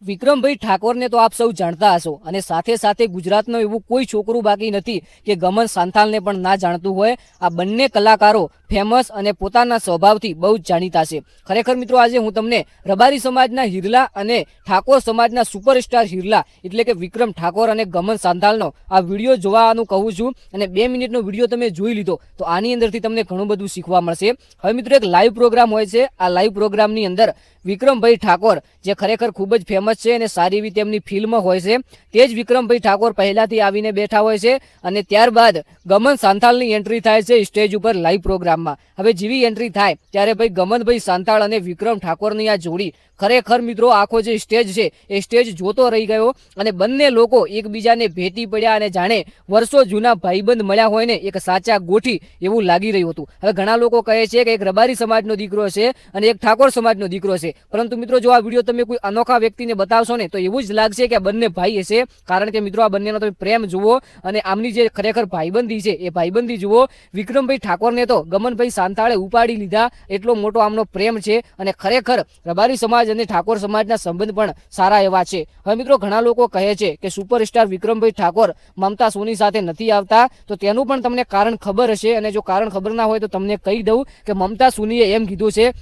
વિક્રમભાઈ ઠાકોરને તો આપ સૌ જાણતા હશો અને સાથે સાથે ગુજરાતનું એવું કોઈ છોકરું બાકી નથી કે ગમન સાંથાલને પણ ના જાણતું હોય। આ બંને કલાકારો ફેમસ અને પોતાના સ્વભાવથી બહુ જ જાણીતા છે। ખરેખર મિત્રો આજે હું તમને રબારી સમાજના હિરલા અને ઠાકોર સમાજના સુપરસ્ટાર હિરલા એટલે કે વિક્રમ ઠાકોર અને ગમન સાંથાલનો આ વિડીયો જોવાનું કહું છું અને 2 મિનિટનો વિડીયો તમે જોઈ લીધો તો આની અંદરથી તમને ઘણું બધું શીખવા મળશે। હવે મિત્રો એક લાઈવ પ્રોગ્રામ હોય છે, આ લાઈવ પ્રોગ્રામની અંદર વિક્રમભાઈ ઠાકોર જે ખરેખર ખૂબ જ ફેમસ છે અને સારી એવી તેમની ફિલ્મ હોય છે તે જ વિક્રમભાઈ ઠાકોર પહેલાથી આવીને બેઠા હોય છે અને ત્યારબાદ ગમન સાંથાલની એન્ટ્રી થાય છે સ્ટેજ ઉપર લાઈવ પ્રોગ્રામમાં। હવે જેવી એન્ટ્રી થાય ત્યારે ભાઈ ગમનભાઈ સાંથાલ અને વિક્રમ ઠાકોરની આ જોડી ખરેખર મિત્રો આખો જે સ્ટેજ છે એ સ્ટેજ જોતો રહી ગયો અને બંને લોકો એકબીજાને ભેટી પડ્યા અને જાણે વર્ષો જૂના ભાઈબંધ મળ્યા હોય ને એક સાચા ગોઠી એવું લાગી રહ્યું હતું। હવે ઘણા લોકો કહે છે કે એક રબારી સમાજનો દીકરો છે અને એક ઠાકોર સમાજનો દીકરો છે, પરંતુ મિત્રો જો આ વિડીયો તમે કોઈ અનોખા વ્યક્તિને બતાવશો ને તો એવું જ લાગશે કે બંને ભાઈ હશે, કારણ કે મિત્રો આ બંનેનો તમે પ્રેમ જુઓ અને આમની જે ખરેખર ભાઈબંધી છે એ ભાઈબંધી જુઓ। વિક્રમભાઈ ઠાકોરને તો ગમનભાઈ સાંથાળે ઉપાડી લીધા, એટલો મોટો આમનો પ્રેમ છે અને ખરેખર રબારી સમાજ અને ઠાકોર સમાજના સંબંધ પણ સારા એવા છે। હવે મિત્રો ઘણા લોકો કહે છે કે સુપરસ્ટાર વિક્રમભાઈ ઠાકોર મમતા સોની સાથે નથી આવતા, તો તેનું પણ તમને કારણ ખબર હશે અને જો કારણ ખબર ના હોય તો તમને કહી દઉં કે મમતા સોનીએ એમ કીધું છે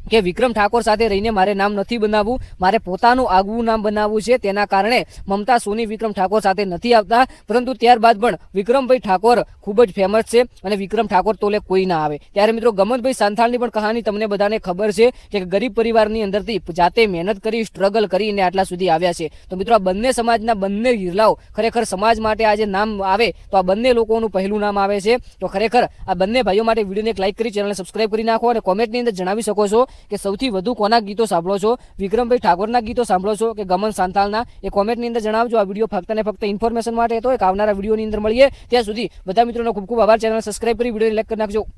કે વિક્રમ ઠાકોર સાથે રહીને મારે નામ નથી બનાવવું, મારે પોતાનું આગવું નામ બનાવવું છે, તેના કારણે મમતા સોની વિક્રમ ઠાકોર સાથે નથી આવતા। પરંતુ ત્યારબાદ પણ વિક્રમભાઈ ઠાકોર ખૂબ જ ફેમસ છે અને વિક્રમ ઠાકોર તોલે કોઈ ના આવે। ત્યારે મિત્રો ગમનભાઈ સાંથાલની પણ કહાની તમને બધાને ખબર છે કે ગરીબ પરિવારની અંદરથી જાતે મહેનત કરી સ્ટ્રગલ કરીને આટલા સુધી આવ્યા છે। તો મિત્રો આ બંને સમાજના બંને હિરલાઓ ખરેખર સમાજ માટે આજે નામ આવે તો આ બંને લોકોનું પહેલું નામ આવે છે। તો ખરેખર આ બંને ભાઈઓ માટે વિડીયોને એક લાઈક કરી ચેનલને સબસ્ક્રાઇબ કરી નાખો અને કોમેન્ટની અંદર જણાવી શકો છો કે સૌથી વધુ કોના ગીતો સાંભળો છો, વિક્રમભાઈ ઠાકોરના ગીતો સાંભળો છો કે ગમન સાંથાલના, એ કોમેન્ટની અંદર જણાવજો। આ વિડીયો ફક્ત ને ફક્ત ઇન્ફોર્મેશન માટે હતો, એક આવનારા વિડીયોની અંદર મળીએ, ત્યાં સુધી બધા મિત્રોનો ખૂબ ખૂબ આભાર। ચેનલ સબસ્ક્રાઇબ કરી વિડીયોને લાઈક કરી નાખજો।